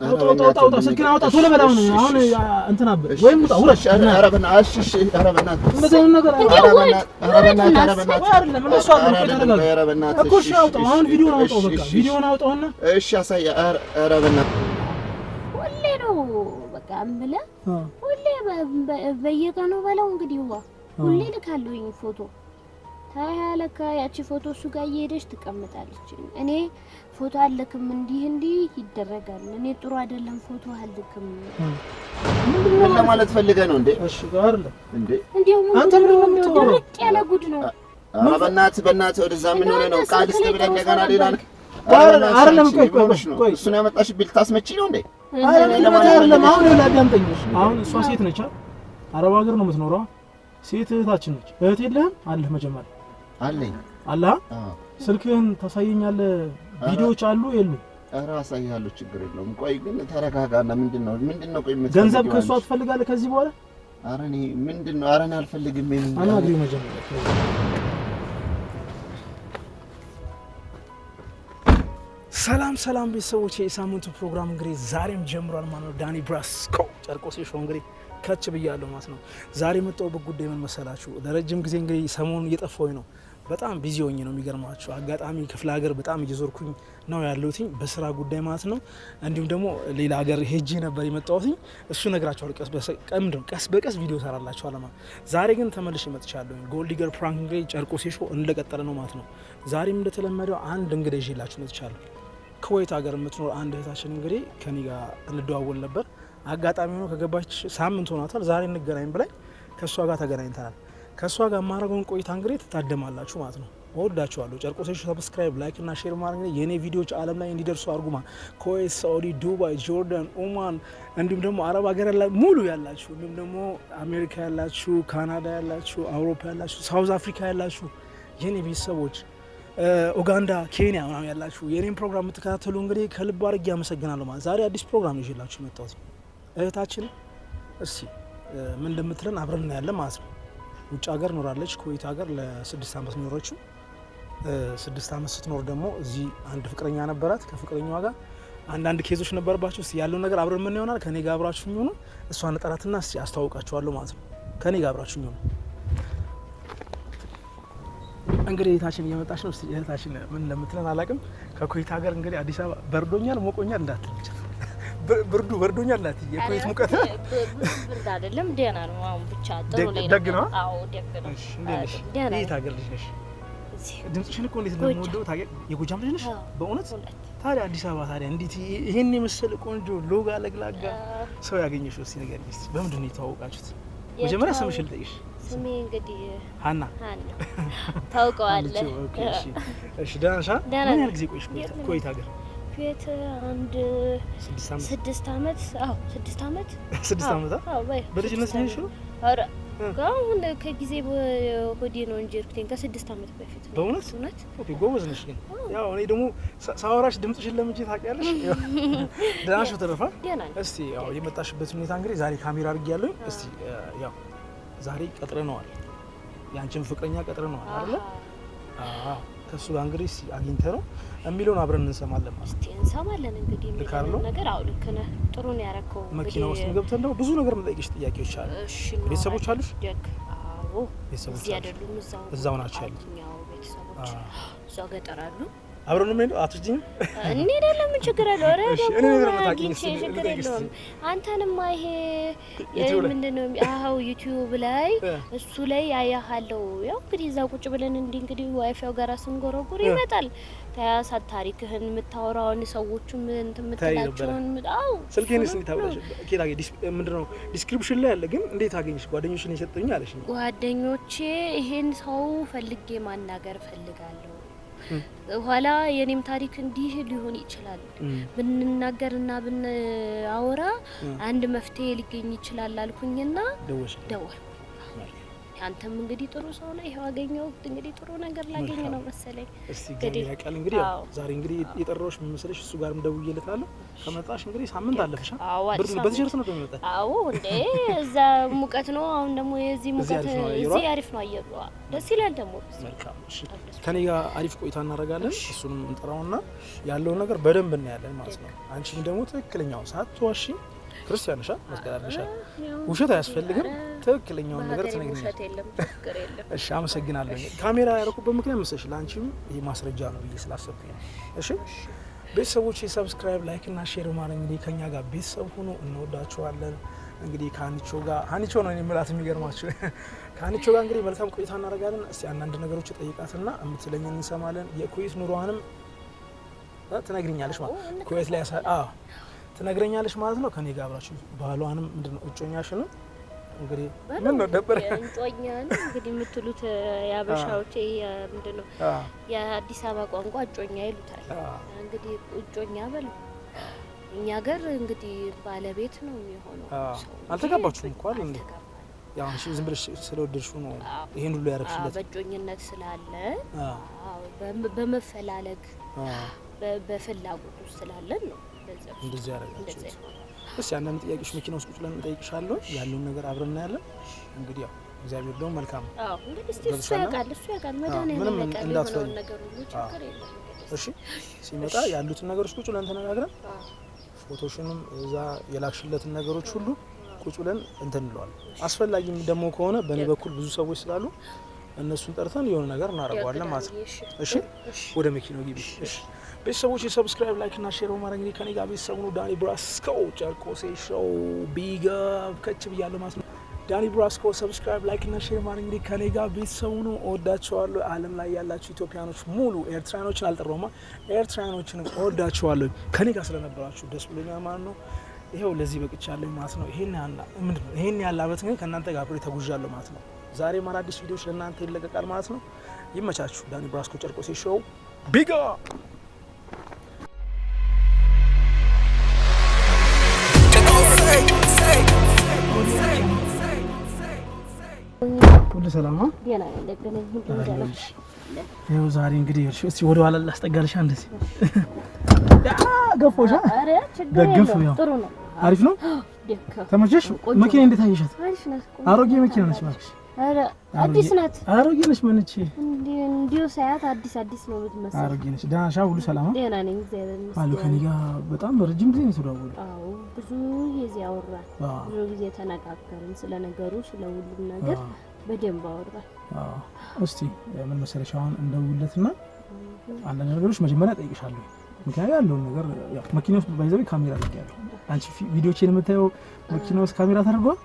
አውጣ ስልክህን አውጣ ቶሎ በላው ነው አሁን እንትን አበ ወይም ውጣ ውረሽ ኧረ በእናትሽ እሺ ኧረ በእናትሽ እንደዚህ ነገር ኧረ በእናትሽ አይደለም እንደሱ አይደለም ኧረ በእናትሽ እኮ እሺ አውጣው አሁን ቪዲዮውን አውጣው በቃ ቪዲዮውን አውጣውና እሺ አሳያ ኧረ በእናትሽ ሁሌ ነው በቃ አምለ ሁሌ በየቀኑ በለው እንግዲህ ሁሌ ልካለሁኝ ፎቶ ታያለካ ያቺ ፎቶ እሱ ጋር እየሄደች ትቀመጣለች እኔ ፎቶ አልልክም እንዲህ ይደረጋል እኔ ጥሩ አይደለም ፎቶ አልልክም ምን ለማለት ፈልገህ ነው እንዴ እሺ ጋር አይደለም እንዴ አንተ ምን ነው የምትወራው ያለ ጉድ ነው ኧረ በእናትህ ወደዛ ምን ሆነ ነው ቃል ስትብለኝ እንደገና ሌላ ልክ አይደለም ቆይ እሱ ነው ያመጣሽብኝ ልታስመጪ ነው እንዴ አይደለም አሁን ላዳምጠኝ አሁን እሷ ሴት ነች አረብ ሀገር ነው የምትኖረው ሴት እህታችን ነች እህት የለህም አለህ መጀመሪያ አለኝ አላህ ስልክህን ታሳየኛለህ ቪዲዮዎች አሉ የሉ ኧረ አሳያለሁ ችግር የለውም ቆይ ግን ተረጋጋና ምንድነው ቆይ ገንዘብ ከሷ ትፈልጋለህ ከዚህ በኋላ ኧረ እኔ ምንድነው ኧረ እኔ አልፈልግም አናግሪው መጀመሪያ ሰላም ቤተሰቦቼ የሳምንቱ ፕሮግራም እንግዲህ ዛሬም ጀምሯል ማለት ነው ዳኒ ብራስኮ ጨርቆስ ሾው እንግዲህ ከች ብያለሁ ማለት ነው ዛሬ መጣሁበት ጉዳይ ምን መሰላችሁ ለረጅም ጊዜ እንግዲህ ሰሞኑን እየጠፋሁኝ ነው በጣም ቢዚ ሆኜ ነው የሚገርማችሁ አጋጣሚ ክፍለ ሀገር በጣም እየዞርኩኝ ነው ያለሁት በስራ ጉዳይ ማለት ነው እንዲሁም ደግሞ ሌላ ሀገር ሄጄ ነበር የመጣሁት እሱ ነግራችኋለሁ ቀስ በቀስ ቪዲዮ ሰራላችኋለሁ ማለት ዛሬ ግን ተመልሼ መጥቻለሁ ጎልዲገር ፕራንክ እንግዲህ ጨርቆስ ሾው እንደቀጠለ ነው ማለት ነው ዛሬም እንደተለመደው አንድ እንግዳ ይዤላችሁ መጥቻለሁ ኩዌት ሀገር የምትኖር አንድ እህታችን እንግዲህ ከኔ ጋር እንደዋወል ነበር አጋጣሚ ሆኖ ከገባች ሳምንት ሆኗታል ዛሬ እንገናኝ ብላኝ ከሷ ጋር ተገናኝተናል ከሷ ጋር ማረጋውን ቆይታ እንግዲህ ትታደማላችሁ ማለት ነው ወዳችኋለሁ ጨርቆስ ሾው ሰብስክራይብ ላይክ እና ሼር ማድረግ ነው የኔ ቪዲዮዎች ዓለም ላይ እንዲደርሱ አድርጉማ ኩዌት ሳውዲ ዱባይ ጆርዳን ኦማን እንዲሁም ደግሞ አረብ ሀገር ሙሉ ያላችሁ እንዲሁም ደግሞ አሜሪካ ያላችሁ ካናዳ ያላችሁ አውሮፓ ያላችሁ ሳውዝ አፍሪካ ያላችሁ የኔ ቤተሰቦች ኡጋንዳ ኬንያ ምናምን ያላችሁ የኔን ፕሮግራም የምትከታተሉ እንግዲህ ከልብ አድርጌ አመሰግናለሁ ማለት ዛሬ አዲስ ፕሮግራም ይዤላችሁ መጣሁት እህታችን እሺ ምን እንደምትለን አብረን እናያለን ማለት ነው ውጭ ሀገር ኖራለች ኩዌት ሀገር ለ6 አመት ኖረችው 6 አመት ስትኖር ደግሞ እዚህ አንድ ፍቅረኛ ነበራት ከፍቅረኛዋ ጋር አንዳንድ ኬዞች ነበርባቸው እስቲ ያለው ነገር አብረን ምን ይሆናል ከኔ ጋር አብራችሁኝ ሆኖ እሷን ጠራትና እስቲ አስተዋውቃችኋለሁ ማለት ነው ከኔ ጋር አብራችሁኝ ሆኖ እንግዲህ እህታችን እየመጣች ነው እስቲ እህታችን ምን እንደምትለን አላውቅም ከኩዌት ሀገር እንግዲህ አዲስ አበባ በርዶኛል ሞቆኛል እንዳትልጭ ብርዱ በርዶኛል ናት የኩዌት ሙቀት ብርድ አይደለም ደህና ነው አሁን ብቻ ጥሩ ላይ ነው አዎ ደግ ነው እሺ እንዴሽ የት ሀገር ልጅ ነሽ ድምጽሽን እኮ እንዴት እንደምወደው ታውቂ የጎጃም ልጅ ነሽ በእውነት ታዲያ አዲስ አበባ ታዲያ እንዴት ይሄን የመሰለ ቆንጆ ሎጋ ለግላጋ ሰው ያገኘሽው እስቲ ንገሪኝ እስቲ በምንድን ነው የተዋወቃችሁት መጀመሪያ ስምሽን ልጠይቅሽ ስሜ እንግዲህ ሃና ታውቀዋለህ እሺ ደህና ነሽ ምን ያህል ጊዜ ቆይሽ ኩዌት ሀገር ኩዌት አንድ 6 አመት አዎ 6 አመት አዎ በልጅነት ነሽ አረ ጋውን ከጊዜ ወዲህ ነው እንጂ እርክቴን ከ6 አመት በፊት በእውነት ኦኬ ጎበዝ ነሽ ግን ያው እኔ ደግሞ ሳወራሽ ድምጽሽን ለምጄ ታውቂያለሽ ደህና ነሽ ተረፋ እስቲ ያው የመጣሽበት ሁኔታ እንግዲህ ዛሬ ካሜራ አድርጌያለሁ እስቲ ያው ዛሬ ቀጥረነዋል ያንቺን ፍቅረኛ ቀጥረነዋል አይደል አዎ ከሱ ጋር እንግዲህ አግኝተህ ነው የሚለውን አብረን እንሰማለን ማለት እስቲ እንሰማለን እንግዲህ የሚለው ነገር አው ልክ ነህ ጥሩ ነው ያረከው መኪና ውስጥ ገብተን ነው ብዙ ነገር የምጠይቅሽ ጥያቄዎች አሉ እሺ ቤተሰቦች አሉሽ አዎ ቤተሰቦች አይደሉም እዛው ናቸው ያሉት ያው ቤተሰቦች እዛው ገጠር አሉ አብረን ነው የምንሄደው አትወጂኝም እኔ አይደለም ምን ችግር አለው ኧረ ደግሞ ችግር የለውም አንተንማ ይሄ ምንድነው አዎ ዩቲዩብ ላይ እሱ ላይ ያያሃለው ያው እንግዲህ እዛ ቁጭ ብለን እንግዲህ ዋይፋው ጋር ስንጎረጎር ይመጣል ታያሳት ታሪክህን የምታወራውን ሰዎቹ ምን ተምትላቸውን አው ስልኬንስ እንታውቃለሽ ኬላጌ ምንድነው ዲስክሪፕሽን ላይ ያለ ግን እንዴት አገኘሽ ጓደኞችን የሰጠኝ አለሽ ጓደኞቼ ይሄን ሰው ፈልጌ ማናገር ፈልጋለሁ ኋላ የኔም ታሪክ እንዲህ ሊሆን ይችላል ብንናገርና ብንአወራ አንድ መፍትሄ ሊገኝ ይችላል አልኩኝና ደወል አንተም እንግዲህ ጥሩ ሰው ነው ይሄው አገኘው እንግዲህ ጥሩ ነገር ላገኘ ነው መሰለኝ እስቲ ገና ያቃል እንግዲህ ዛሬ እንግዲህ የጠራሁሽ ምን መሰለሽ እሱ ጋርም ደውዬለታለሁ ከመጣሽ እንግዲህ ሳምንት አለፈሽ ብርድ በቲሸርት ነው የሚመጣ አዎ እንዴ እዛ ሙቀት ነው አሁን ደግሞ የዚህ ሙቀት እዚህ አሪፍ ነው አየሩ ደስ ይላል ደግሞ መልካም እሺ ከኔ ጋር አሪፍ ቆይታ እናደርጋለን እሱንም እንጠራውና ያለውን ነገር በደንብ እናያለን ማለት ነው አንቺም ደግሞ ትክክለኛው ሰዓት ተዋሺ ክርስቲያን ነሽ መስከራለሽ ውሸት አያስፈልግም ትክክለኛው ነገር ትነግሪኝ ውሸት የለም ችግር የለም እሺ አመሰግናለሁ ካሜራ ያረኩበት ምክንያት መሰለሽ ላንቺም ይሄ ማስረጃ ነው ብዬ ስላሰብኩኝ እሺ ቤተሰቦች ሰብስክራይብ ላይክ እና ሼር ማድረግ እንግዲህ ከኛ ጋር ቤተሰብ ሆኖ እንወዳችኋለን እንግዲህ ካንቾ ጋር አንቾ ነው የሚላት የሚገርማችሁ ካንቾ ጋር እንግዲህ መልካም ቆይታ እናደርጋለን እስቲ አንዳንድ ነገሮች ጠይቃትና እምትለኝ እንሰማለን የኩዌት ኑሮዋንም ትነግሪኛለሽ ማለት ኩዌት ላይ ትነግረኛለሽ ማለት ነው ከኔ ጋር አብራችሁ ባሏንም ምንድነው እጮኛሽንም እንግዲህ ምን ነው ደበረ እጮኛን እንግዲህ የምትሉት ያበሻዎች ምንድነው የአዲስ አበባ ቋንቋ እጮኛ ይሉታል እንግዲህ እጮኛ በሉ እኛ ሀገር እንግዲህ ባለቤት ነው የሚሆነው አልተጋባችሁም እንኳን እንዴ ያው እሺ ዝም ብለሽ ስለወደድሽው ነው ይሄን ሁሉ ያረክሽለት በእጮኝነት ስላለ በመፈላለግ በፍላጎት ስላለን ነው እንደዚህ ያረጋችሁ እሺ አንዳንድ ጥያቄዎች መኪና ውስጥ ቁጭ ብለን እንጠይቅሻለሁ ያለውን ነገር አብረን እናያለን እንግዲህ ያው እግዚአብሔር ደግሞ መልካም እንግዲህ እሱ ያውቃል ምንም እንዳትፈሪ ነገር ሁሉ ችግር የለም እሺ ሲመጣ ያሉትን ነገሮች ቁጭ ብለን ተነጋግረን ፎቶሽንም እዛ የላክሽለትን ነገሮች ሁሉ ቁጭ ብለን እንትን እንለዋለን አስፈላጊም ደግሞ ከሆነ በእኔ በኩል ብዙ ሰዎች ስላሉ እነሱን ጠርተን የሆነ ነገር እናደርጋለን ማለት ነው እሺ ወደ መኪናው ግቢ እሺ ቤተሰቦች ሰብስክራይብ ላይክ እና ሼር ማድረግ እንግዲህ ከኔ ጋር ቤተሰቡ ነው ዳኒ ብራስኮ ጨርቆሴ ሾው ቢግ አፕ ከች ብያለሁ ማለት ነው ዳኒ ብራስኮ ሰብስክራይብ ላይክ እና ሼር ማድረግ እንግዲህ ከኔ ጋር ቤተሰቡ ነው እወዳችኋለሁ ዓለም ላይ ያላችሁ ኢትዮጵያኖች ሙሉ ኤርትራኖችን አልጠራውማ ኤርትራኖችን እወዳችኋለሁ ከኔ ጋር ስለነበራችሁ ደስ ብሎኛል ማለት ነው ይሄው ለዚህ በቅቻለሁ ማለት ነው ይሄን ያላበት ግን ከእናንተ ጋር አብሬ ተጉዣለሁ ማለት ነው ዛሬ አዲስ ቪዲዮዎች ለእናንተ ይለቀቃል ማለት ነው ይመቻችሁ ዳኒ ብራስኮ ጨርቆሴ ሾው ቢግ አፕ ሁሉ ሰላም ነው ዲና እንደገና እንደገና ይኸው ዛሬ እንግዲህ እስቲ ወደ ኋላ ላስጠጋልሽ እንደዚህ ገፎሻ አረ ችግር ነው ጥሩ ነው አሪፍ ነው ተመቸሽ መኪና እንዴት አየሻት አሮጌ መኪና ነች ማለት አረ አዲስ ናት አሮጌ ነች ማነች እንዲሁ ሳያት አዲስ ነው የምትመስለው አሮጌ ነች ዳናሻ ሁሉ ሰላም ዲና ነኝ እግዚአብሔር ይመስገን አሉ ከኔ ጋር በጣም ረጅም ጊዜ ነው ተደዋወሉ አዎ ብዙ ጊዜ አወራን ብዙ ጊዜ ተነጋገርን ስለ ነገሩ ስለ ሁሉም ነገር በደንብ አወራን እስቲ ምን መሰለሽ አሁን እንደውለትና አንዳንድ ነገሮች መጀመሪያ ጠይቅሻለሁ ምክንያቱም ያለው ነገር ያው መኪና ውስጥ ባይዘው ካሜራ ልቀያለሁ አንቺ ቪዲዮችን የምታየው መኪና ውስጥ ካሜራ ተደርጓል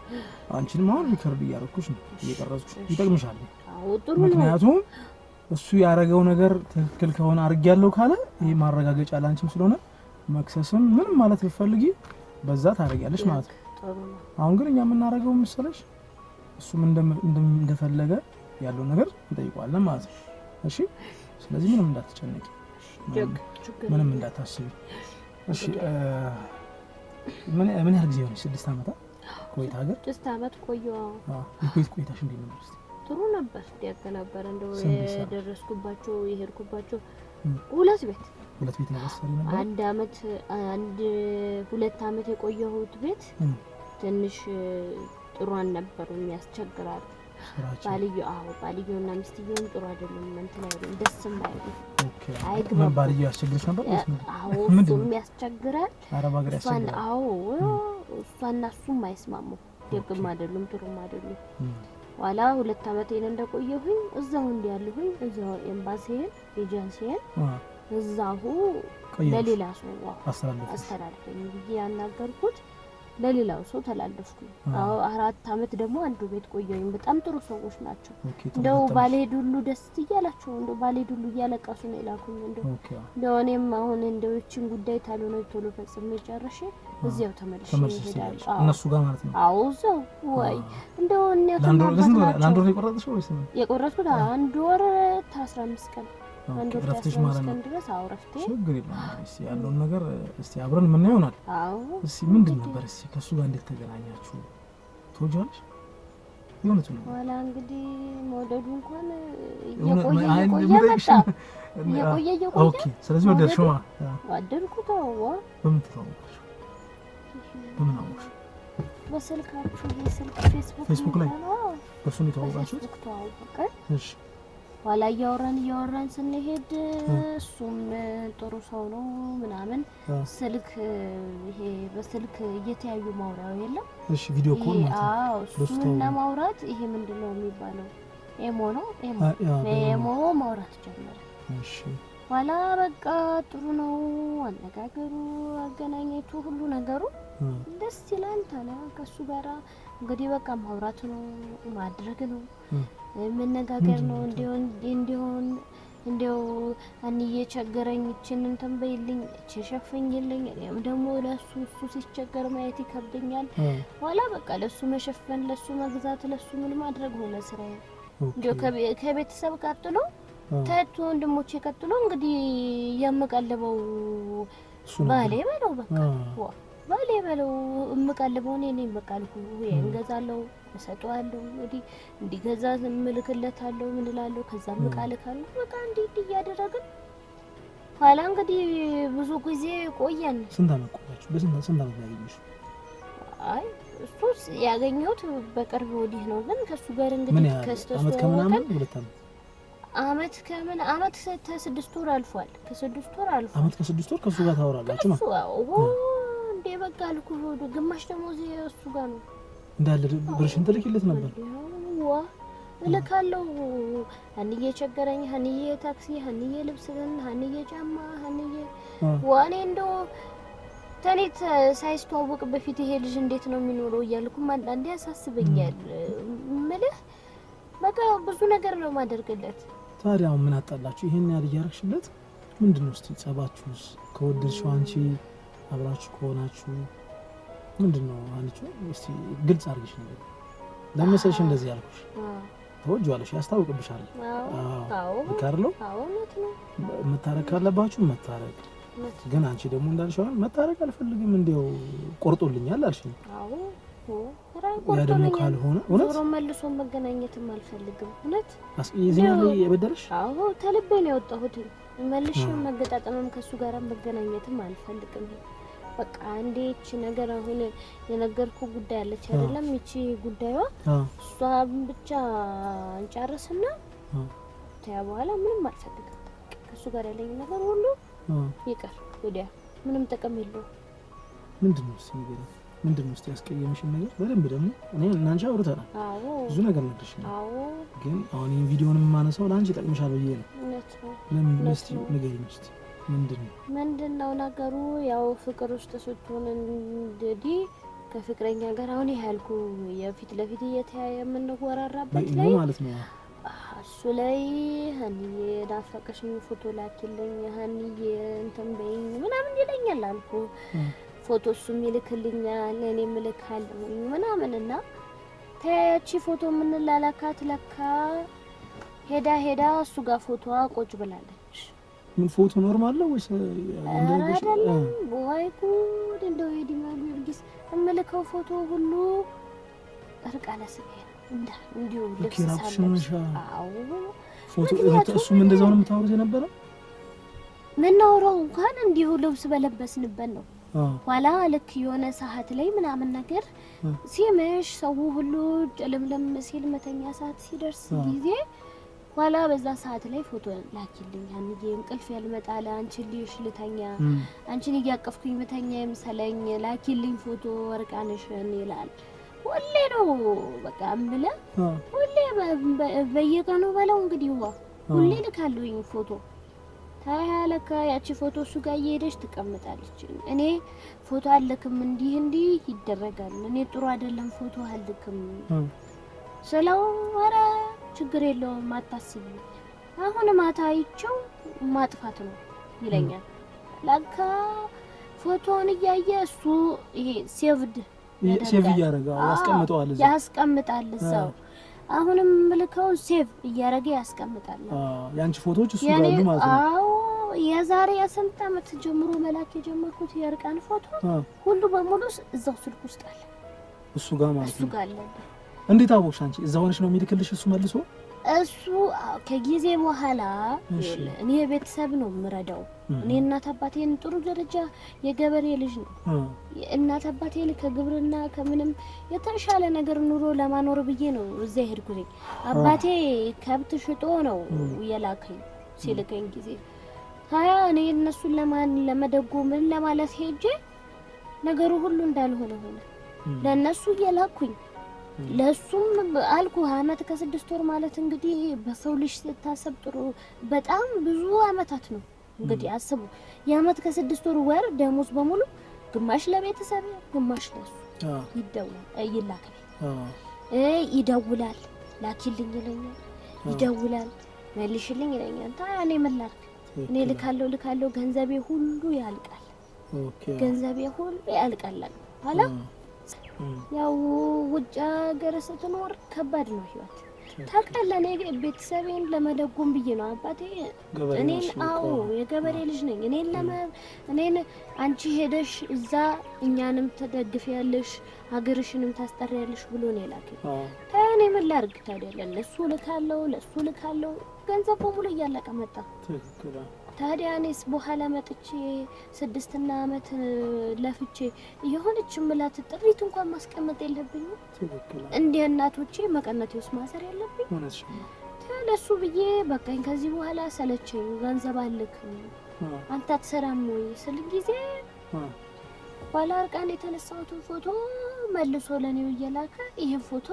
አንቺን ማውን ሪከርድ እያደረኩሽ ነው እየቀረጽኩሽ ይጠቅምሻል አዎ ጥሩ ነው ምክንያቱም እሱ ያረጋው ነገር ትክክል ከሆነ አርጋያለሁ ካለ ይሄ ማረጋገጫ ላንቺም ስለሆነ መክሰስም ምንም ማለት ቢፈልጊ በዛ ታረጋለሽ ማለት ነው ጥሩ ነው አሁን ግን እኛ የምናረጋው መሰለሽ እሱም እንደፈለገ ያለው ነገር እንጠይቀዋለን ማለት ነው እሺ ስለዚህ ምንም እንዳትጨነቂ ምንም እንዳታስቢ እሺ ምን ያህል ጊዜ ሆነሽ 6 አመት ኮይታ ሀገር 6 አመት ቆየሁ የኩዌት ቆይታሽ እንዴት ነበር ጥሩ ነበር ደግ ነበር እንደው የደረስኩባቸው የሄድኩባቸው ሁለት ቤት ነበር ሰሪ ነበር አንድ 2 አመት የቆየሁት ቤት ትንሽ ጥሩ አልነበረም ያስቸግራል ባልየውና ሚስትየውም ጥሩ አይደለም እንትን አይደለም ደስም አይደለም ኦኬ አይግባም ባልየው ያስቸግርሽ ነበር አዎ እሱም ያስቸግራል አረብ ሀገር ያስቸግራል አዎ እሷና እሱም አይስማሙ ደግም አይደሉም ጥሩም አይደሉም ኋላ 2 አመቴን እንደቆየሁኝ እዛው እንዲያለሁኝ እዛው ኤምባሲን ኤጀንሲን እዛው ለሌላ ሰው አስተላልፈኝ ብዬ ያናገርኩት ለሌላው ሰው ተላለፍኩ 4 አመት ደግሞ አንዱ ቤት ቆየሁኝ በጣም ጥሩ ሰዎች ናቸው እንደው ባልሄድ ሁሉ ደስ ይያላቸው እንደው ባልሄድ ሁሉ እያለቀሱ ነው የላኩኝ እንደው እኔም አሁን እንደው እቺን ጉዳይ ታልሆነ ቶሎ ፈጽሜ ጨርሼ እዚያው ተመልሼ እሄዳለሁ እነሱ ጋር ማለት ነው አዎ እዛው ወይ እንደው እኔ ላንዶር የቆረጥሽው ወይስ የቆረጥኩት አንድ ወር 15 ቀን አንድ ወር ረፍትሽ ማለት ነው ድረስ አውረፍቴ ችግር የለም እስቲ ያለውን ነገር እስቲ አብረን ምን ይሆናል አዎ እስቲ ምንድን ነበር እስቲ ከሱ ጋር እንዴት ተገናኛችሁ ተወጃለሽ የሆነቱ ነው። ኋላ እንግዲህ መውደዱ እንኳን እየቆየ መጣ። ኦኬ። ስለዚህ ወደድሽው? ወደድኩት። በምን ተዋወቅሽ? በምን አወቅሽ? በስልካችሁ ፌስቡክ ላይ በሱ ነው የተዋወቃችሁት? እሺ። ኋላ እያወራን ስንሄድ እሱም ጥሩ ሰው ነው ምናምን ስልክ ይሄ በስልክ እየተያዩ ማውራው የለም። እሺ። ቪዲዮ ኮል ማለት ነው። አዎ። እሱና ማውራት ይሄ ምንድነው የሚባለው? ኤሞ ማውራት ጀመረ። እሺ። ኋላ በቃ ጥሩ ነው አነጋገሩ፣ አገናኘቱ፣ ሁሉ ነገሩ ደስ ይላል። ታዲያ ከሱ ጋራ እንግዲህ በቃ ማውራት ነው ማድረግ ነው መነጋገር ነው። እንዲሆን እንዲያው አንዬ ቸገረኝ እችን እንትን በይልኝ ቸሸፈኝልኝ። እኔም ደግሞ ለሱ እሱ ሲቸገር ማየት ይከብደኛል። ኋላ በቃ ለሱ መሸፈን፣ ለሱ መግዛት፣ ለሱ ምን ማድረግ ሆነ ስራዬ። እንዲያው ከቤተሰብ ቀጥሎ ተቱ ወንድሞቼ ቀጥሎ እንግዲህ የምቀልበው ባሌ በለው በቃ ባሌ በለው እምቀልበው እኔ ነኝ። በቃ ልኩ እንገዛለሁ እሰጠዋለሁ እንግዲህ እንዲገዛ ምልክለታለሁ ምን እላለሁ። ከዛ ምቃልካለሁ በቃ እንዲህ እያደረግን ኋላ እንግዲህ ብዙ ጊዜ ቆየን። ስንት አመት ቆያችሁ? በስንት አመት ያገኘሽ? አይ እሱስ ያገኘሁት በቅርብ ወዲህ ነው። ግን ከሱ ጋር እንግዲህ አመት ከምናምን 2 አመት አመት ከ6 ወር አልፏል። አመት ከ6 ወር ከሱ ጋር ታወራላችሁ ማለት ነው? እንዴ በቃ ልኩ ግማሽ ደግሞ እሱ ጋር ነው እንዳለ ብርሽን ትልኪለት ነበር? እልካለሁ። ሀኒዬ ቸገረኝ፣ ሀኒዬ ታክሲ፣ ሀኒዬ ልብስ፣ ሀኒዬ ጫማ፣ ሀኒዬ ዋኔ እንደው ተኔት ሳይስተዋወቅ በፊት ይሄ ልጅ እንዴት ነው የሚኖረው እያልኩም አንዳንዴ ያሳስበኛል። ምልህ በቃ ብዙ ነገር ነው ማደርግለት። ታዲያ ምን አጣላችሁ? ይሄን ያህል እያረግሽለት ምንድነው? እስቲ ጸባችሁስ? ከወደድሽው አንቺ አብራችሁ ከሆናችሁ ምንድነው? አንቺ እስቲ ግልጽ አድርግሽ ነገር ለምሳሌ እንደዚህ ያልኩሽ ተወጇለሽ፣ ያስታውቅብሻል። አዎ ካርሎ እውነት ነው። መታረቅ ካለባችሁ መታረቅ። ግን አንቺ ደግሞ እንዳልሽው መታረቅ አልፈልግም እንዴው ቆርጦልኛል አልሽኝ። አዎ ያ ደግሞ ካልሆነ እውነት ዞሮ መልሶ መገናኘትም አልፈልግም። እውነት ይዘኛል የበደረሽ? አዎ ተልቤ ነው የወጣሁት። መልሼ መገጣጠምም ከሱ ጋር መገናኘትም አልፈልግም። በቃ አንዴ እቺ ነገር አሁን የነገርኩ ጉዳይ አለች አይደለም? እቺ ጉዳይዋ እሷ ብቻ እንጨርስና ታያ በኋላ ምንም አልፈልግም። ከሱ ጋር ያለኝ ነገር ሁሉ ይቀር ወዲያ፣ ምንም ጥቅም የለውም። ምንድነው ምንድነው ያስቀየምሽ ነገር? በደንብ ደግሞ እኔ እናንቺ አውርተናል። አዎ ብዙ ነገር ነግርሽኝ። አዎ ግን አሁን ይሄን ቪዲዮንም ማነሳው ላንቺ ጠቅምሻል ብዬ ነው። እውነት ነው። ለምን እስቲ ንገሪኝ እስቲ ምንድነው ነገሩ? ያው ፍቅር ውስጥ ስትሆን እንግዲህ ከፍቅረኛ ጋር አሁን ያልኩ የፊት ለፊት እየተያየ የምንወራራበት ላይ ማለት ነው። እሱ ላይ ሀኒዬ ዳፈቀሽኝ ፎቶ ላኪልኝ፣ ሀኒዬ እንትን በይኝ ምናምን ይለኛል አልኩ። ፎቶ እሱም ይልክልኛል፣ እኔም እልካለሁ ምናምን እና ተያቺ ፎቶ የምንላላካት ለካ ሄዳ እሱ ጋር ፎቶዋ ቁጭ ብላለች። ምን ፎቶ ኖርማል ነው ወይስ እንደዚህ አይደለም? ወይ ጉድ! እንደው የዲማሉ ልጅስ እምልከው ፎቶ ሁሉ እርቃነ ስጋ እንዲሁ ልብስ ሳለች። አዎ ፎቶ እሱም እንደዛው ነው የምታወሩት የነበረው? ምን ነው እንኳን እንዲሁ ልብስ በለበስንበት ነው። ኋላ ልክ የሆነ ሰዓት ላይ ምናምን ነገር ሲመሽ ሰው ሁሉ ጨለምለም ሲል መተኛ ሰዓት ሲደርስ ጊዜ ኋላ በዛ ሰዓት ላይ ፎቶ ላኪልኝ ሀኒዬ፣ እንቅልፍ ያልመጣለ አንቺን ልይሽ ልተኛ፣ አንቺን እያቀፍኩኝ መተኛ የምሰለኝ ላኪልኝ ፎቶ ወርቃነሽን ይላል። ሁሌ ነው በቃ እምለ ሁሌ በየቀኑ በለው እንግዲህ ሁሌ ልካለሁኝ ፎቶ። ታያለካ ያቺ ፎቶ እሱ ጋር እየሄደች ትቀምጣለች። እኔ ፎቶ አልክም እንዲህ ይደረጋል፣ እኔ ጥሩ አይደለም ፎቶ አልክም ስለው ኧረ ችግር የለውም አታስቢ፣ አሁን ማታ አይቼው ማጥፋት ነው ይለኛል። ለካ ፎቶውን እያየ እሱ ይሄ ሴቭ ያስቀምጣል እዛው። አሁንም ምልከው ሴቭ እያረገ ያስቀምጣል። ያንቺ ፎቶዎች እሱ ጋር አሉ ማለት ነው? አዎ የዛሬ 8 አመት ጀምሮ መላክ የጀመርኩት የርቃን ፎቶ ሁሉ በሙሉ እዛው ስልክ ውስጥ አለ፣ እሱ ጋር ማለት ነው። እሱ ጋር አለ። እንዴት አወቅሽ አንቺ? እዛ ሆነሽ ነው የሚልክልሽ እሱ መልሶ? እሱ ከጊዜ በኋላ እኔ ቤተሰብ ነው የምረዳው። እኔ እናት አባቴን ጥሩ ደረጃ የገበሬ ልጅ ነው። እናት አባቴን ከግብርና ከምንም የተሻለ ነገር ኑሮ ለማኖር ብዬ ነው እዛ ሄድኩኝ። አባቴ ከብት ሽጦ ነው የላከኝ። ሲልከኝ ጊዜ ታያ እኔ እነሱን ለመደጎም ምን ለማለት ሄጄ ነገሩ ሁሉ እንዳልሆነ ሆነ። ለነሱ የላኩኝ ለሱም አልኩ አመት ከ6 ወር ማለት እንግዲህ በሰው ልጅ ሲታሰብ ጥሩ በጣም ብዙ አመታት ነው እንግዲህ አስቡ። የአመት ከ6 ወር ደሞዝ በሙሉ ግማሽ ለቤተሰብ ግማሽ ለሱ ይላካል። ይደውላል ላኪልኝ ይለኛል፣ ይደውላል መልሽልኝ ይለኛል። ታኔ መላክ እኔ ልካለው ገንዘቤ ሁሉ ያልቃል። ገንዘቤ ሁሉ ያልቃል አላ ያው ውጭ ሀገር ስትኖር ከባድ ነው ህይወት። ታውቃለህ እኔ ቤተሰቤን ለመደጎም ብዬ ነው አባቴ እኔን የገበሬ ልጅ ነኝ። እኔን አንቺ ሄደሽ እዛ እኛንም ተደግፊያለሽ ሀገርሽንም ታስጠሪያለሽ ብሎ ነው የላከኝ። ታኔ ምን ላድርግ ታዲያ ለሱ ልካለው ገንዘብ በሙሉ እያለቀ መጣ። ታዲያ እኔስ በኋላ መጥቼ 6 አመት ለፍቼ የሆነች ምላት ጥሪት እንኳን ማስቀመጥ የለብኝም እንደ እናቶቼ መቀነቴ ውስጥ ማሰር ያለብኝ ለሱ ብዬ በቃኝ። ከዚህ በኋላ ሰለቸኝ። ገንዘብ አልክም አንተ አትሰራም ወይ ስል ጊዜ ባላ አርቃን የተነሳሁትን ፎቶ መልሶ ለኔው እየላከ ይሄን ፎቶ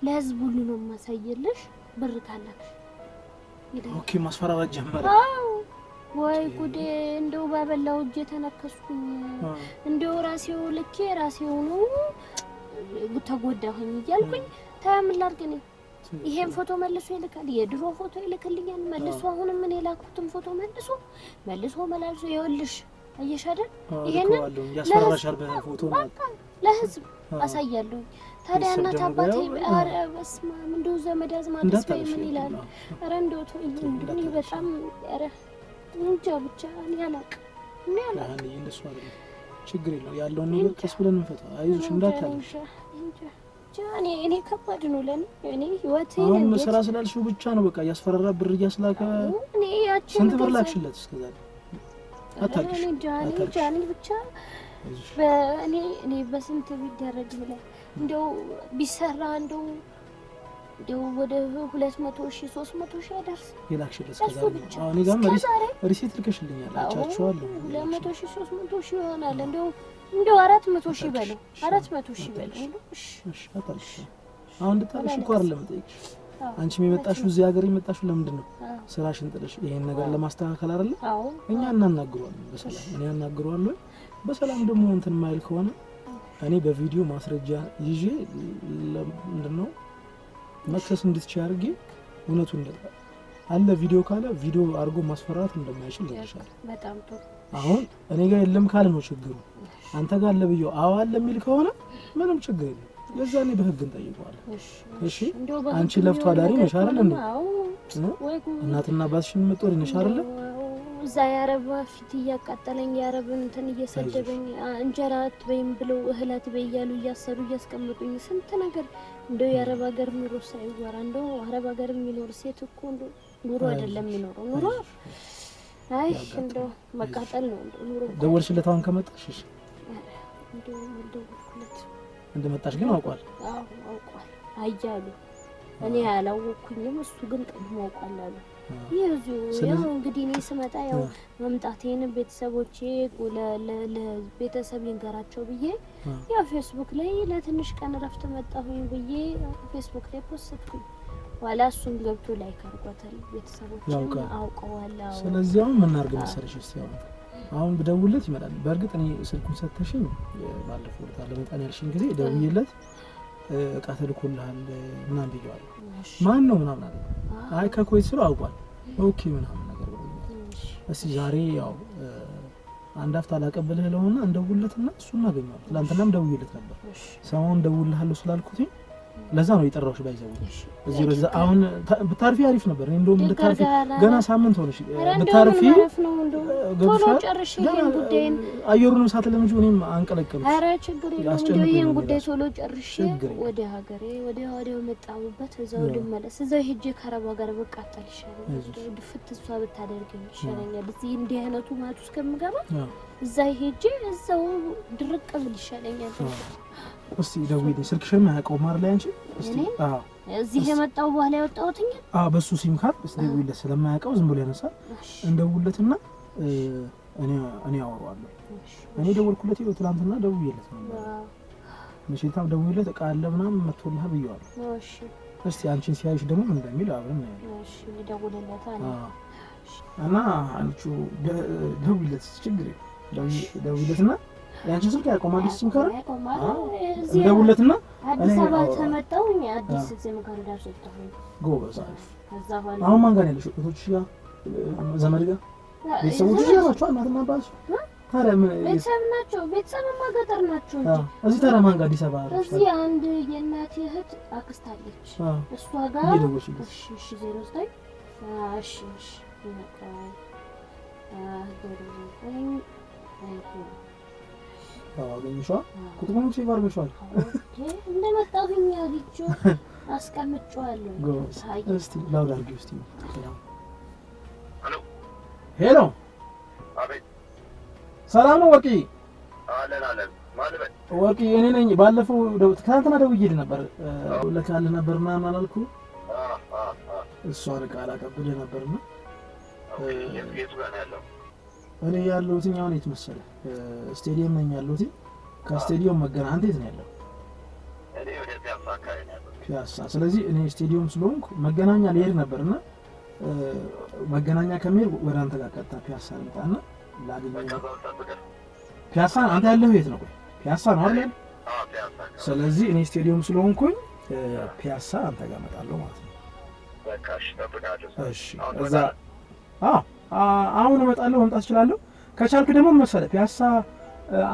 ለህዝብ ሁሉ ነው ማሳየልሽ ብር ካላክሽ ኦኬ ማስፈራራት ጀመረ። ወይ ጉዴ እንደው ባበላው እጄ ተነከስኩኝ። እንደው ራሴው ልኬ ራሴው ነው ተጎዳሁኝ እያልኩኝ ታምን ላርገኝ። ይሄን ፎቶ መልሶ ይልካል፣ የድሮ ፎቶ ይልክልኛል መልሶ። አሁንም ምን የላኩትን ፎቶ መልሶ መላልሶ ይወልሽ አየሽ አይደል? ይሄንን ያስፈራራሻል በፎቶ ማለት ለህዝብ አሳያለሁ። ታዲያ እናት አባቴ አረ በስማ እንደው ዘመድ አዝማድ ስለ ምን ይላል? አረ እንደው ተይኝ በጣም አረ እንጃ ብቻ እኔ አላውቅም። እንደሱ አይደለም ችግር የለው ያለውን ነገር ቀስ ብለን እንፈታው። አይዞሽ እንዳታለሽ እኔ ከባድ ነው ለኔ እኔ ህይወቴ አሁን መስራ ስላልሽው ብቻ ነው በቃ ያስፈራራ ብር እያስላከ እኔ ያቺን ስንት ብር ላክሽለት እስከዛሬ? አታልሽ ጃኒ ብቻ እኔ በስንት ቢደረግ ብለህ እንደው ቢሰራ እንደው ወደ 200,000 300,000 ያደርስ ይላክሽልስ ከዛሬ። አሁን ጋር ሪሲት ልከሽልኛል አቻችኋለሁ 200,000 300,000 ይሆናል። እንደው 400,000 በለው 400,000 በለው። እሺ አታልሽ አሁን እንድታልሽ እኮ አይደለም ጠይቅሽ። አንቺም የመጣሽው እዚህ ሀገር የመጣሽው ለምንድን ነው? ስራሽን ጥለሽ ይሄን ነገር ለማስተካከል አይደለ? እኛ እናናግረዋለን በሰላም እኔ እናናግረዋለሁ በሰላም። ደግሞ እንትን ማይል ከሆነ እኔ በቪዲዮ ማስረጃ ይዤ ምንድነው መክሰስ እንድትችይ አድርጌ እውነቱን እንደጣ አለ ቪዲዮ ካለ ቪዲዮ አድርጎ ማስፈራራት እንደማይችል ይልሻል። በጣም ጥሩ። አሁን እኔ ጋር የለም ካለ ነው ችግሩ። አንተ ጋር አለ ብዬው አዎ አለ የሚል ከሆነ ምንም ችግር የለም። የዛኔ በህግ እንጠይቀዋለን። እሺ አንቺ ለፍቶ አዳሪ ነሽ አይደል እንዴ? እናትና አባትሽን መጥቶ ነሽ አይደል? እዛ ያረባ ፊት እያቃጠለኝ ያረብ እንትን እየሰደበኝ እንጀራ አትበይም ብለው እህል አትበይ እያሉ እያሰሩ እያስቀመጡኝ ስንት ነገር እንደው የአረብ ሀገር ኑሮ ሳይወራ እንደው አረብ ሀገር የሚኖር ሴት እኮ እንደው ኑሮ አይደለም የሚኖረው ኑሮ አይ እንደው መቃጠል ነው እንደው ኑሮ። ደወልሽለት አሁን ከመጣሽ? እሺ እንደው ደወልኩለት እንደመጣሽ ግን አውቋል? አዎ አውቋል አያሉ እኔ ያላወኩኝም እሱ ግን ቀድሞ አውቋል አሉ። ያው እንግዲህ እኔ ስመጣ ያው መምጣቴን ቤተሰቦቼ ለቤተሰብ ይንገራቸው ብዬ ያው ፌስቡክ ላይ ለትንሽ ቀን ረፍት መጣሁኝ ብዬ ፌስቡክ ላይ ፖስትኩኝ። ዋላ እሱም ገብቶ ላይክ አድርጓታል። ቤተሰቦቼ አውቀዋል። ስለዚህ አሁን ምን አድርገን መሰለሽ እስቲ አሁን ብደውልለት ይመጣል። በእርግጥ እኔ ስልኩን ሰተሽኝ ባለፈው ለመጣን ያልሽኝ ጊዜ ደውዬለት እቃ ተልኮልሃል ምናምን ብየዋለሁ። ማን ነው ምናምን አለ። አይ ከኮይት ስለው አውቋል። ኦኬ ምናምን ነገር ብሎኛል። እስቲ ዛሬ ያው አንድ አፍታ ላቀበልህ ለሆነ እንደውልለትና እሱን እናገኘዋለን። ትላንትናም ደውዬለት ነበር። ሰሞኑን ደውልልሃለሁ ስላልኩት ለዛ ነው የጠራሁሽ ባይዘው እዚህ በዛ አሁን ብታርፊ አሪፍ ነበር እኔ እንደውም ብታርፊ ገና ሳምንት ሆነሽ ብታርፊ ቶሎ ጨርሽ ይሄን ጉዳይን አየሩንም ሳትለምጂ እኔም አንቀለቀልኩ ኧረ ችግር የለውም ይሄን ጉዳይ ቶሎ ጨርሽ ወደ ሀገሬ ወዲያው መጣሁበት እዛው ልመለስ እዛው ሄጄ ከረባ ጋር መቃጠል ይሻላል ድፍት እሷ ብታደርገኝ ይሻለኛል እዚህ እንዲህ አይነቱ ማቱ እስከምገባ እዛ ሄጄ እዛው ድርቅ ብል ይሻለኛል እስቲ ደውዪልኝ ስልክሽን ማያውቀው ማር ላይ አንቺ እስቲ እዚህ የመጣው በኋላ ያወጣሁትኝ በሱ ሲም ካርድ እስቲ ደውዪለት ስለማያውቀው ዝም ብሎ ያነሳል እንደውለትና እኔ አወራዋለሁ እኔ ደወልኩለት ይኸው ትናንትና ደውዬለት ነው መቼታም ደውዬለት ዕቃ አለ ምናምን መጥቶልሃል ብዬዋለሁ እሺ እስቲ አንቺን ሲያይሽ ደግሞ ምን እንደሚል አብረን እናያለን እሺ ደውለለት እና አንቺ ደውዪለት ችግር ደውዪለትና ያንቺ ስልክ ያቆማል ሲም ካርድ ደውለትና አዲስ አበባ ተመጣውኝ አዲስ ሲም ካርድ ዳርሰጣሁኝ ጎበዝ አሁን ማን ጋር ያለሽ እህቶችሽ ጋር ዘመድ ጋር ቤተሰቦችሽ ጋር ናቸው እናትና አባትሽ ታዲያ ቤተሰብ ናቸው ቤተሰብማ ገጠር ናቸው እንጂ እዚህ ታዲያ ማን ጋር አዲስ አበባ እዚህ አንድ የእናቴ እህት አክስት አለች እሷ ጋር እሺ 09 እሺ አገኘሽዋ ቁጥሩን ሴቭ አድርገሽዋል እንደመጣሁኝ አግኝቼው አስቀምጬዋለሁ እስቲ ላውድ አድርጊው እስቲ ሄሎ አቤት ሰላም ነው ወርቂ አለን ማለት ወርቂ እኔ ነኝ ባለፈው ትናንትና ደውዬልህ ነበር ለካለ ነበርና ማላልኩ እሷን ቃል አቀብለህ ነበርና የቱ ጋር ነው ያለው እኔ ያለሁት እኛው ነው የተመሰለ ስቴዲየም ነኝ ያለሁት ከስቴዲየም መገናኛ አንተ የት ነው ያለው እኔ ወደ ፒያሳ አካባቢ ነው ያለው ፒያሳ ስለዚህ እኔ ስቴዲየም ስለሆንኩ መገናኛ ልሄድ ነበርና መገናኛ ከመሄድ ወደ አንተ ጋር ቀጥታ ፒያሳ ልምጣና ላግኝ ፒያሳ አንተ ያለኸው የት ነው ፒያሳ ነው አይደል ፒያሳ ስለዚህ እኔ ስቴዲየም ስለሆንኩኝ ፒያሳ አንተ ጋር እመጣለሁ ማለት ነው በቃ እሺ ተፈቃደው እሺ እዛ አሁን እመጣለሁ መምጣት እችላለሁ ከቻልክ ደግሞ መሰለህ ፒያሳ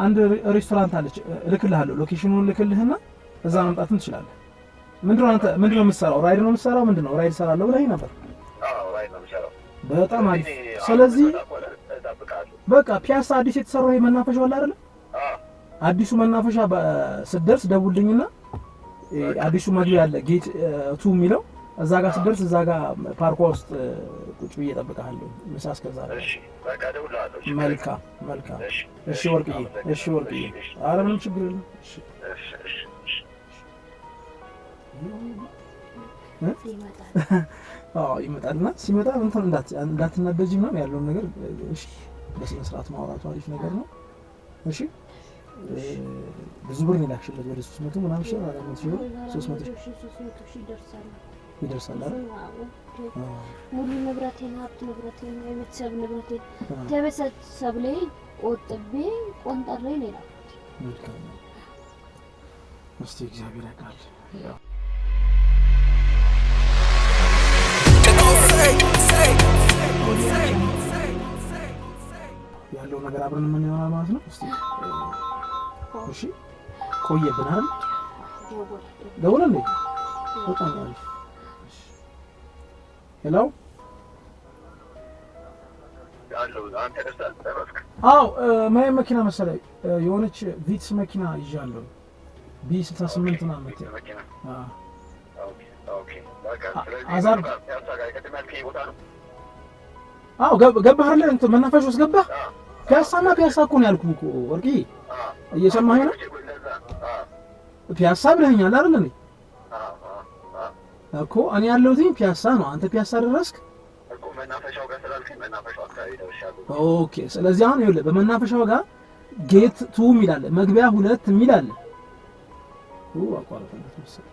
አንድ ሬስቶራንት አለች እልክልሃለሁ ሎኬሽኑን ልክልህና እዛ መምጣትም ትችላለህ ምንድነው የምትሰራው ራይድ ነው የምትሰራው ምንድነው ራይድ እሰራለሁ ብለኸኝ ነበር ራይድ ነው የምሰራው በጣም አሪፍ ስለዚህ በቃ ፒያሳ አዲስ የተሰራው ይሄ መናፈሻው አለ አይደል አዲሱ መናፈሻ ስትደርስ ደውልልኝና አዲሱ መግቢያ አለ ጌት 2 የሚለው እዛ ጋር ስትደርስ እዛ ጋር ፓርኳ ውስጥ ቁጭ ብዬ እጠብቅሃለሁ ምሳ እስከዛ እሺ በቃ ደውላለሁ መልካም እሺ ወርቅዬ ኧረ ምንም ችግር የለም እሺ ይመጣልና ሲመጣ እንትን እንዳትናደጂ ምናምን ያለውን ነገር እሺ በስነ ስርዓት ማውራቱ አሪፍ ነገር ነው እሺ ብዙ ብር ነው ላክሽለት ወደ 300 ምናምን ሺህ 300 ይደርሳል አይደል ሙሉ ንብረቴን ሀብት ንብረቴን የቤተሰብ ንብረቴን ከቤተሰብ ላይ ቆጥቤ ቆንጠር ላይ ነው መልካም እስቲ እግዚአብሔር ያውቃል ያለው ነገር አብረን ምን ይሆናል ማለት ነው እስቲ እሺ ቆየብን አይደል ደውለልኝ በጣም አሪፍ ሄሎ ማይ መኪና መሰለኝ የሆነች ቪትስ መኪና ይዣለሁ B68 ነው መኪና አዛር ገባህ አይደል እንትን መናፈሻ ውስጥ ገባህ ፒያሳ እኮ ነው ያልኩህ እኮ ወርቂ እየሰማኸኝ ነው ፒያሳ ብለኸኛል አይደል እንዴ እኮ እኔ ያለሁት ፒያሳ ነው አንተ ፒያሳ ደረስክ እኮ መናፈሻው ጋር ስላልከኝ መናፈሻው አካባቢ ደርሻለሁ ኦኬ ስለዚህ አሁን ይኸውልህ በመናፈሻው ጋር ጌት 2 የሚል አለ መግቢያ 2 የሚል አለ አቋረጥኩት መሰለኝ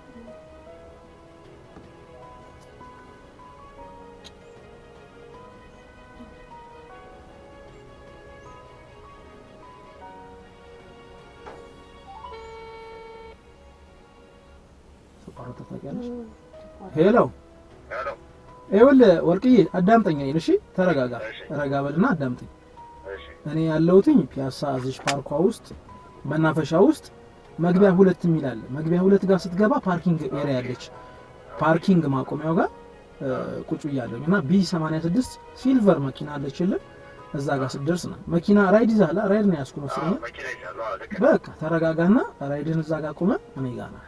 ሄሎ ይኸውልህ ወርቅዬ አዳምጠኝ እሺ ተረጋጋ ረጋ በልና አዳምጠኝ እኔ ያለሁት ፒያሳ እዚህ ፓርኳ ውስጥ መናፈሻ ውስጥ መግቢያ 2 የሚል አለ። መግቢያ 2 ጋር ስትገባ ፓርኪንግ ኤሪያ አለች። ፓርኪንግ ማቆሚያው ጋር ቁጭ ብያለሁ እና B86 ሲልቨር መኪና አለችልህ። እዛ ጋር ስትደርስ ነው መኪና ራይድ ይዛላ ራይድ ነው ያስኩ መሰለኝ። በቃ ተረጋጋና ራይድን እዛ ጋር ቆመ እኔ ጋር ነው።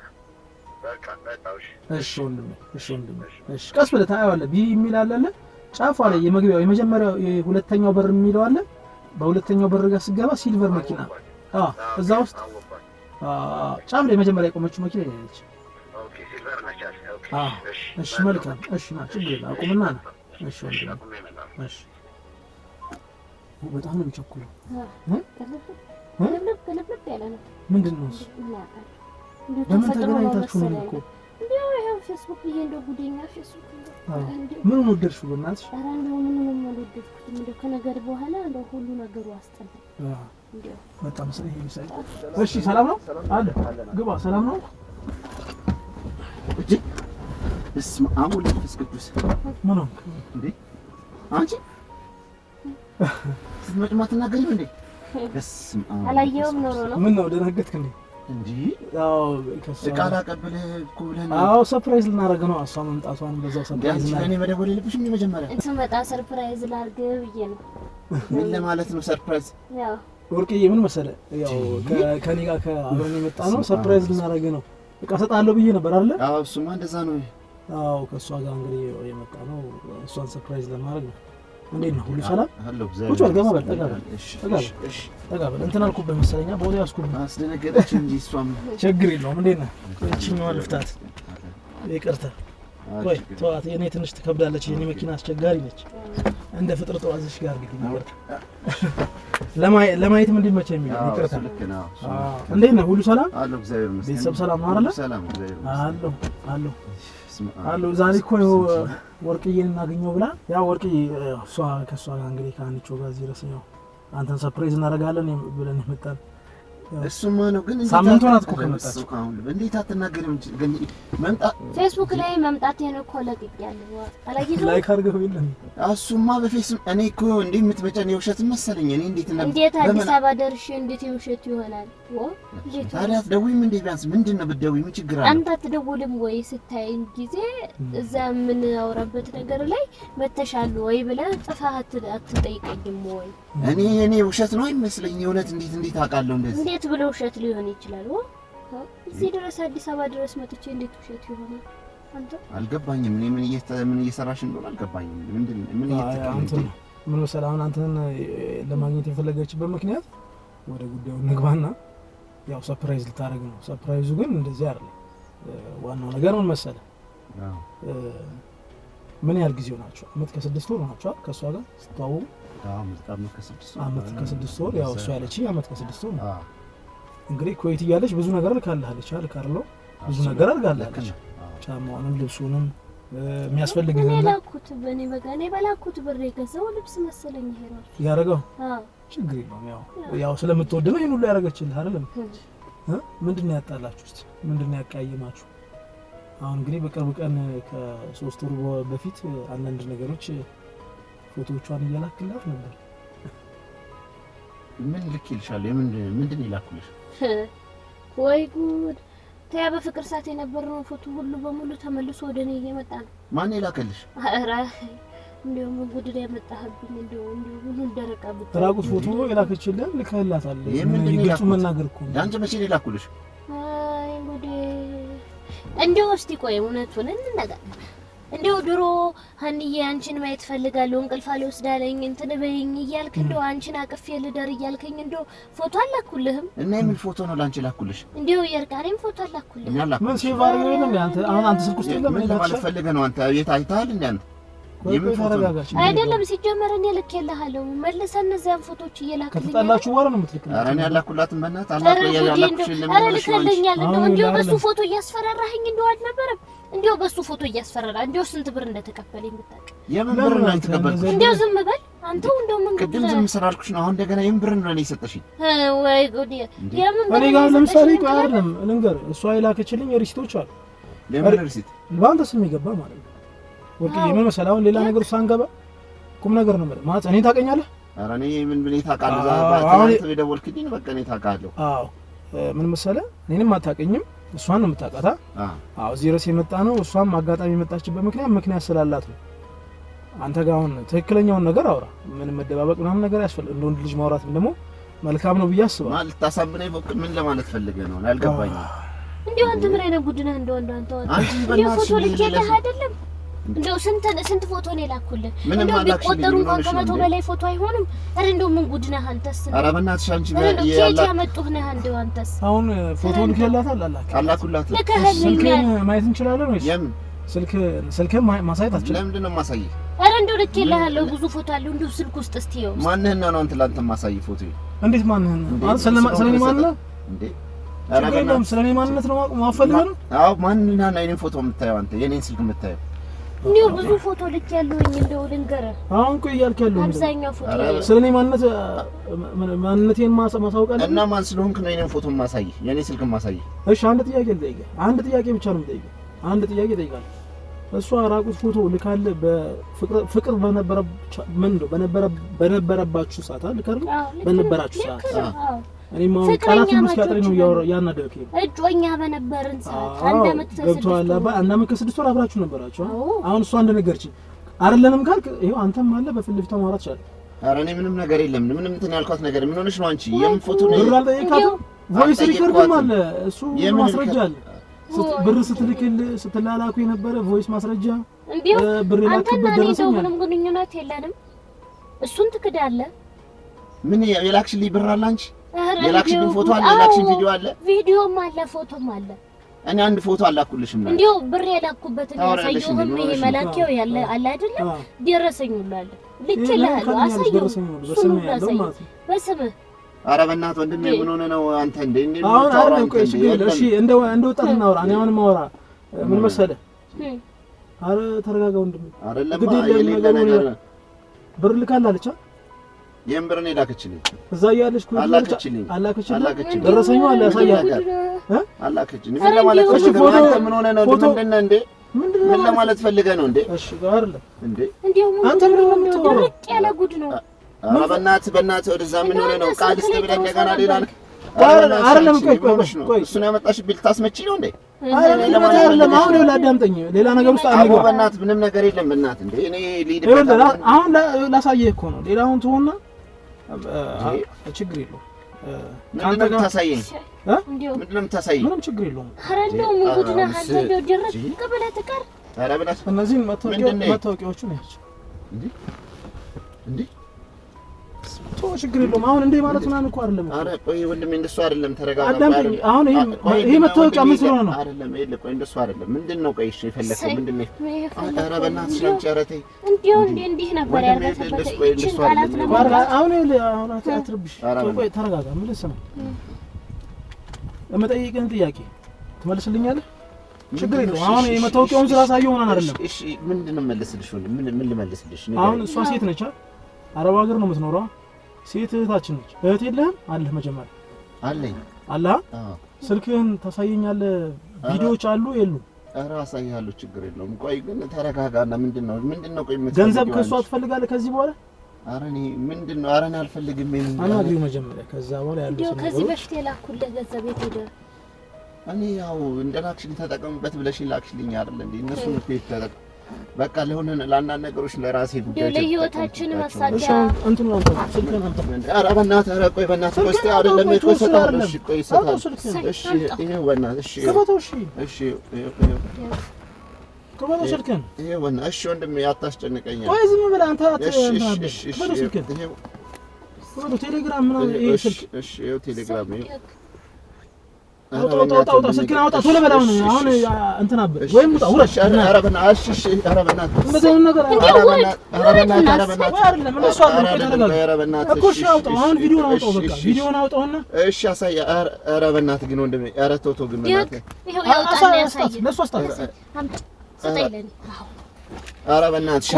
በቃ በጣውሽ እሺ ወንድሜ እሺ ቀስ ብለህ ታየዋለህ። ቢ የሚል አለ ጫፏ ላይ የመግቢያው የመጀመሪያው የሁለተኛው በር የሚለው አለ። በሁለተኛው በር ጋር ስትገባ ሲልቨር መኪና እዛ ውስጥ ጫፍ ላይ መጀመሪያ የቆመችው መኪና ነች። ኦኬ ሲልቨር ነች። እሺ መልካም እሺ ና ችግር የለም አቁምና ና። እሺ ወንድሜ እሺ በጣም ነው የሚቸኩለው። ከለብ ያለ ነው። ምንድነው እሱ? ለምን ተገናኝታችሁ ነው እኮ? ይሄው ፌስቡክ ይሄ እንደው ጉዴኛ ፌስቡክ ምን ወደድሽው? በእናትሽ ኧረ እንደው ምንም አልወደድኩትም። እንደው ከነገር በኋላ እንደው ሁሉ ነገሩ አስጠላኝ። እንደው በጣም ስለዚህ ይምሳይ። እሺ ሰላም ነው አለ ግባ። ሰላም ነው እጂ እስማ አሙል ፍስቅዱስ ምን ነው እንዴ? አንቺ ስትመጪ ማትናገሪም እንዴ? እስማ አላየውም ኖሮ ነው። ምን ነው ደነገጥክ እንዴ? እንዴ አዎ ቃል አቀብለህ እኮ ብለህ አዎ ሰርፕራይዝ ልናደርግ ነው። እሷ መምጣቷን በዛው ሰርፕራይዝ ነው። እኔ መደወል የለብሽም መጀመሪያ ስመጣ ሰርፕራይዝ ላድርግ ብዬ ነው። ምን ለማለት ነው ሰርፕራይዝ? ያው ወርቅዬ ምን መሰለህ ያው ከኔ ጋር ከአብረን የመጣ ነው ሰርፕራይዝ ልናደርግ ነው። እቃ ሰጣለሁ ብዬ ነበር አይደል? አዎ እሱማ እንደዛ ነው። አዎ ከእሷ ጋር እንግዲህ የመጣ ነው እሷን ሰርፕራይዝ ለማድረግ ነው። እንዴት ነው ሁሉ ሰላም? አለው ቁጭ በል ገባ በል ጠጋ በል ጠጋ በል እንትን አልኩብህ መሰለኝ ቦሌ ያስኩብህ አስደነገጠች እንጂ እሷም ችግር የለውም። እንዴት ነህ? እቺኛዋን ልፍታት ይቅርታ ቆይ ተዋት። የኔ ትንሽ ትከብዳለች። የኔ መኪና አስቸጋሪ ነች። እንደ ፍጥረቷ እዚሽ ጋር እንግዲህ ነበር ለማየት ምንድን መቼ የሚል ይቅርታ። እንዴት ነህ? ሁሉ ሰላም አለው እግዚአብሔር ይመስገን። ቤተሰብ ሰላም ነው አይደል? ሰላም እግዚአብሔር ይመስገን አለው ዛሬ እኮ ወርቅዬን እናገኘው ብላ ያው ወርቅዬ እሷ ከእሷ ጋር እንግዲህ ከአንቾ ጋር እዚህ ድረስ ነው አንተን ሰርፕራይዝ እናደርጋለን ብለን የመጣን እሱማ ነው። ግን ሳምንት ሆናት እኮ ከመጣች እንዴት አትናገሪም? ግን መምጣት ፌስቡክ ላይ መምጣቴን እኮ ለቅቄያለሁ። አላየኸውም? ላይክ አድርገው የለም እሱማ በፌስቡክ እኔ እኮ እንዴ የምትመጨን የውሸት መሰለኝ። እኔ እንዴት አዲስ አበባ ደርሼ እንዴት የውሸት ይሆናል? ታዲያ አትደውይም እንዴ? ቢያንስ ምንድን ነው ብትደውይ ምን ችግር አለ? አንተ አትደውልም ወይ? ስታይኝ ጊዜ እዛ የምናወራበት ነገር ላይ መተሻሉ ወይ ብለህ ጽፈህ አትጠይቀኝም ወይ? እኔ ውሸት ነው አይመስለኝ። እውነት እንዴት አውቃለሁ? እንዴት ብለው ውሸት ሊሆን ይችላል? እዚህ ድረስ አዲስ አበባ ድረስ መጥቼ እንዴት ውሸት ይሆናል? አንተ አልገባኝም። እኔ ምን እየሰራሽ እንደሆነ አልገባኝም። ምን እየተከታተልሽ ነው? ምን መሰለህ አሁን አንተን ለማግኘት የፈለገችበት ምክንያት ወደ ጉዳዩ ንግባና ያው ሰርፕራይዝ ልታደርግ ነው። ሰርፕራይዙ ግን እንደዚህ አይደለም። ዋናው ነገር ምን መሰለህ ምን ያህል ጊዜው ናቸው? አመት ከ6 ወር ናቸው ከሷ ጋር ስትተዋወቁ? አመት ከ6 ወር ያው እሷ ያለችኝ አመት ከ6 ወር ነው። እንግዲህ ኩዌት እያለች ብዙ ነገር ልካልሃለች አይደል? ብዙ ነገር አድርጋለች። ጫማውንም ልብሱንም የሚያስፈልግህ ነው ያላኩት። በኔ በጋኔ ባላኩት ብር የገዛው ልብስ መሰለኝ ይሄ ነው ያረጋው። ችግር የለውም። ያው ስለምትወድ ነው ይሄን ሁሉ ያረጋችልህ አይደለም? ምንድነው ያጣላችሁ? እስቲ ምንድነው ያቀያየማችሁ? አሁን እንግዲህ በቅርብ ቀን ከ3 ወር በፊት አንዳንድ ነገሮች ፎቶዎቿን እያላክላት ነበር። ምን ልክልሻል? ምንድን ይላክልሽ? ወይ ጉድ! ታያ በፍቅር ሰዓት የነበረው ፎቶ ሁሉ በሙሉ ተመልሶ ወደኔ እየመጣ ነው። ማን ይላክልሽ? አራ እንደውም ጉድ ላይ መጣህብኝ። እንደውም ሁሉ እንደረቀብት ራቁት ፎቶ የላከችልህ ልከህላታል። ይግጡ መናገር እኮ ዳንጀ መቼ ይላክልሽ? አይ ጉድ! እንደው እስቲ ቆይ እውነቱን እንነጋገር። እንደው ድሮ ሀኒዬ አንቺን ማየት ፈልጋለሁ እንቅልፍ አልወስዳለኝ እንትን በይኝ እያልክ እንደው አንቺን አቅፌ ልደር እያልከኝ እንደው ፎቶ አላኩልህም? እና የምን ፎቶ ነው ላንቺ ላኩልሽ? እንደው የርቃኔም ፎቶ አላኩልህ? ምን ሲቫር ነው እንዴ? አንተ ስልክ ውስጥ የለም ምን ማለት ፈልገህ ነው? አንተ የት አይተሃል እንዴ? አንተ የምን ፎቶ አይደለም ሲጀመር እኔ ልኬልሃለሁ። መልሰን እነዚያን ፎቶዎች እየላክልኝ ከተጣላችሁ በኋላ ነው የምትልክልኝ። ኧረ እኔ ያላኩላትን በእናትህ አላኩልኝ ያላኩሽልኝ ኧረ ልከልኛል። እንደው በሱ ፎቶ እያስፈራራኸኝ እንደው አልነበረም? እንደው በሱ ፎቶ እያስፈራራ እንደው ስንት ብር እንደተከፈለኝ ብታውቅ። የምን ብር ነው የተቀበልኩት? እንደው ዝም በል አንተው። እንደው ምን ቅድም ዝም ስላልኩሽ ነው። አሁን እንደገና የምን ብር ነው የሰጠሽኝ? ወይ ጉድ! የምን ብር? እኔ ጋር ለምሳሌ አይደለም ልንገርህ፣ እሷ የላከችልኝ ሪሲቶች አሉ። ለምን ሪሲት? በአንተ ስም ይገባ ማለት ነው። ወርቅዬ ምን መሰለህ አሁን ሌላ ነገር ሳንገባ ቁም ነገር ነው ማለት እኔ ታውቀኛለህ? ኧረ እኔ ምን ብለህ ታውቃለህ? አሁን የደወልክልኝ በቃ እኔ ታውቃለሁ። አዎ ምን መሰለህ እኔንም አታውቀኝም እሷን ነው የምታውቃታ አዎ እዚህ ድረስ የመጣ ነው እሷም አጋጣሚ የመጣችበት ምክንያት ስላላት ነው አንተ ጋር አሁን ትክክለኛውን ነገር አውራ ምንም መደባበቅ ምናምን ነገር ያስፈልግ እንደው ልጅ ማውራትም ደግሞ መልካም ነው ብዬ አስባለሁ ማለት ታሳብነኝ ፎቅ ምን ለማለት ፈልገህ ነው አልገባኝም እንዴ አንተ ምን አይነት ጉድ ነህ አንተ እንዴ ፎቶ ልኬልህ አይደለም እንደው ስንት ፎቶ ነው የላኩልህ እንደው ቢቆጠሩ እንኳን ከመቶ በላይ ፎቶ አይሆንም አረ እንደው ምን ጉድ ነህ አንተስ አረ በእናትሽ አንቺ ያላ ያመጡህ ነህ እንደው አንተስ አሁን ፎቶ ልኬላታል አላኩላት ስልክህን ማየት እንችላለን ወይስ የምን ስልክህን ማሳየት አትችልም ለምንድን ነው ማሳየህ አረ እንደው ልኬልሃለሁ ብዙ ፎቶ አለው እንደው ስልክ ውስጥ እስቲ ይኸው ማንህና ነው አንተ ላንተ ማሳየህ ፎቶ እንዴት ማንህና ማለት ስለኔ ማንነት እንዴ አረ በእናትህ ስለኔ ማንነት ነው ማፈልገው ነው አዎ ማንህና ነው የኔን ፎቶ የምታየው አንተ የኔን ስልክ የምታየው እንደው ብዙ ፎቶ ልኬያለሁኝ እንደው ልንገርህ አሁን ቆይ እያልክ ያለው አብዛኛው ፎቶ ስለኔ ማንነቴን ማሳውቃለሁ እና ማን ስለሆንክ ነው የኔን ፎቶ ማሳየህ የኔ ስልክ ማሳየህ እሺ አንድ ጥያቄ ልጠይቅህ አንድ ጥያቄ ብቻ ነው የምጠይቅህ አንድ ጥያቄ እጠይቃለሁ እሷ ራቁት ፎቶ ልካለ በፍቅር በነበረባችሁ ሰዓት ልካለ በነበራችሁ ሰዓት እኔም አሁን ቃላት ሁሉ ሲያጥረኝ ነው ያናደረከኝ እጮኛ በነበርን ሰዓት አንድ አመት ገብቶሃል አንድ አመት ከስድስት ወር አብራችሁ ነበራችሁ አሁን እሷ እንደነገርችኝ አይደለንም ካልክ ይሄው አንተም አለ በፊት ለፊት ማውራት ይችላል ኧረ እኔ ምንም ነገር የለም ምንም እንትን ያልኳት ነገር ምን ሆነሽ ነው አንቺ የምን ፎቶ ነው ብር አልጠየቃትም ቮይስ ሪከርድም አለ እሱ ማስረጃ አለ ብር ስትላላኩ የነበረ ቮይስ ማስረጃ ብር ላክበት ደረሰኝ ምንም ግንኙነት የለንም እሱን ትክዳለህ ምን የላክሽልኝ ብር አለ አንቺ የላክሽልኝ ፎቶ አለ የላክሽልኝ ቪዲዮ አለ ቪዲዮም አለ ፎቶም አለ እኔ አንድ ፎቶ አላኩልሽም ነው እንዴው ብር ያላኩበትን ያሳየሁም ይሄ መላኪያው ያለ አለ አይደለም ደረሰኝ ሁሉ አለ ልክልሃለሁ አሳየው እሱን በስምህ ኧረ በእናትህ ወንድሜ ምን ሆነ ነው አንተ እንዴ አሁን አይደለም ቆይ እሺ እንደ ወጣት እናውራ እኔ አሁን ማውራ ምን መሰለህ አረ ተረጋጋ ወንድሜ አይደለም የሌለ ነገር ብር ልካላለች የምብር ነው ላከችልኝ እዛ ያለሽ ኩል አላከችልኝ ደረሰኙ አለ ያሳያል አላከችልኝ ምን ለማለት ፈልገህ ነው አንተ ምን ሆነ ነው ምንድነው እንዴ ምን ለማለት ፈልገህ ነው እንዴ እሺ አይደለም እንዴ አንተ ምን ነው የምትወራው ድርቅ ያለ ጉድ ነው ኧረ በእናትህ ወደዛ ምን ሆነ ነው ቃል ስትብለህ እንደገና ሌላ አይደለም ቆይ እሱን ያመጣሽብኝ ልታስመጪኝ ነው እንዴ አይደለም አሁን ይኸውልህ አዳምጠኝ ሌላ ነገር ውስጥ አልገባ በእናትህ ምንም ነገር የለም በእናትህ እንዴ እኔ ሊድ አሁን ላሳየህ እኮ ነው ሌላውን ትሆና ችግር የለውም ምንድነው የምታሳየኝ ምንድነው የምታሳየኝ ምንም ችግር የለውም ኧረ እንደው ምን ጉድ ነህ አንተ እንደው ድረስ ከበለህ ትቀር ኧረ በእናትህ እነዚህን መታወቂያዎቹን ያቸው እንዴ ችግር የለውም አሁን እንዴ ማለት ምናምን እኮ አይደለም ኧረ ቆይ ወንድሜ እንደሱ አይደለም ተረጋጋ አሁን ይሄ መታወቂያ ምን ስለሆነ ነው አይደለም ይሄ ቆይ እንደሱ አይደለም ምንድነው ቆይ እሺ የፈለከው ምንድነው ኧረ በእናትሽ አንቺ ኧረ ተይ እንዲህ ነበር ያደረገበት አሁን አትረብሽ ቆይ ተረጋጋ ምን ልስማ ለመጠየቅህን ጥያቄ ትመልስልኛለህ ችግር የለውም አሁን የመታወቂያውን ስላሳየው ሆነን አይደለም እሺ ምንድነው መልስልሽ ምን ልመልስልሽ አሁን እሷ ሴት ነች አረብ ሀገር ነው የምትኖረው ሴት እህታችን ነች እህት የለህም አለህ መጀመሪያ አለኝ አላ ስልክህን ታሳየኛለህ ቪዲዮዎች አሉ የሉ ኧረ አሳይሃለሁ ችግር የለውም ቆይ ግን ተረጋጋና ምንድነው ቆይ ገንዘብ ከሷ ትፈልጋለህ ከዚህ በኋላ ኧረ እኔ ምንድነው ኧረ እኔ አልፈልግም አናግሪው መጀመሪያ ከዛ በኋላ ያለው ከዚህ በፊት የላኩልህ ገንዘብ የት ሄደ እኔ ያው እንደላክሽልኝ ተጠቀምበት ብለሽኝ ላክሽልኝ አይደል እንዴ እነሱ ነው ተጠቀም በቃ ለአንዳንድ ነገሮች ለራሴ ጉዳይ ለህይወታችን ማሳቂያ እንትን ነው ስልክህን አምጣ ኧረ በእናትህ ኧረ ቆይ በእናትህ ቆይ እስኪ አይደለም እኮ እሰጥሀለሁ እሺ ቆይ እሰጥሀለሁ እሺ ይኸው በእናትህ እሺ እሺ ክበለው ስልክህን ይኸው በእናትህ እሺ ወንድሜ አታስጨንቀኝ ቆይ ዝም ብለህ አንተ እሺ ክበለው ስልክህን ክበለው ቴሌግራም ምናምን ይሄ ስልክ እሺ ይኸው ቴሌግራም ይኸው አውጣ ስልክህን አውጣ ቶሎ በል አሁን እንትን አበል ወይም ውጣ ውረድ ኧረ በእናትህ እሺ ኧረ በእናትህ እንደዚህ አይነት ነገር አይደለም እንደሱ አይደለም ኧረ በእናትህ እኮ እሺ አውጣው አሁን ቪዲዮውን አውጣው በቃ ቪዲዮውን አውጣውና እሺ አሳይ ኧረ በእናትህ ግን ወንድሜ ኧረ ተው ግን በእናትህ ይሄው ያውጣና ያሳይ ለሱ አስታውስ ሰጠይልኝ ኧረ በእናትህ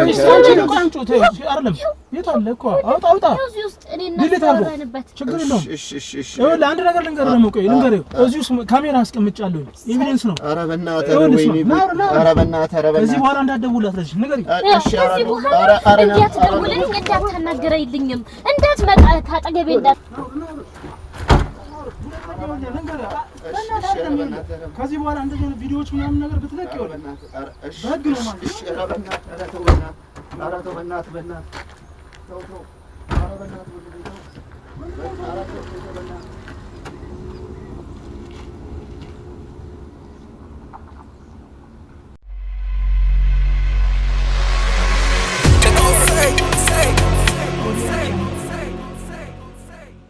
አይደለም የት አለ እኮ አውጣ እዚህ ውስጥ እኔና ተወራንበት ችግር የለውም እሺ ይኸውልህ አንድ ነገር ልንገርህ ደግሞ ቆይ ልንገርህ እዚህ ውስጥ ካሜራ አስቀምጫለሁ ኤቪደንስ ነው ኧረ በእናትህ ወይኔ ኧረ በእናትህ ከዚህ በኋላ እንዳትደውልላት ለዚህ ንገሪኝ እሺ ኧረ እንዳትደውልልኝ እንዳታናግረኝልኝም እንዳትመጣ ካጠገቤ ከዚህ በኋላ እንደዚህ አይነት ቪዲዮዎች ምናምን ነገር ብትለቅ ይሆናል በህግ ነው ማለት። እሺ ኧረ በእናትህ ኧረ ተው በእናትህ ኧረ ተው በእናትህ ተው ተው ኧረ በእናትህ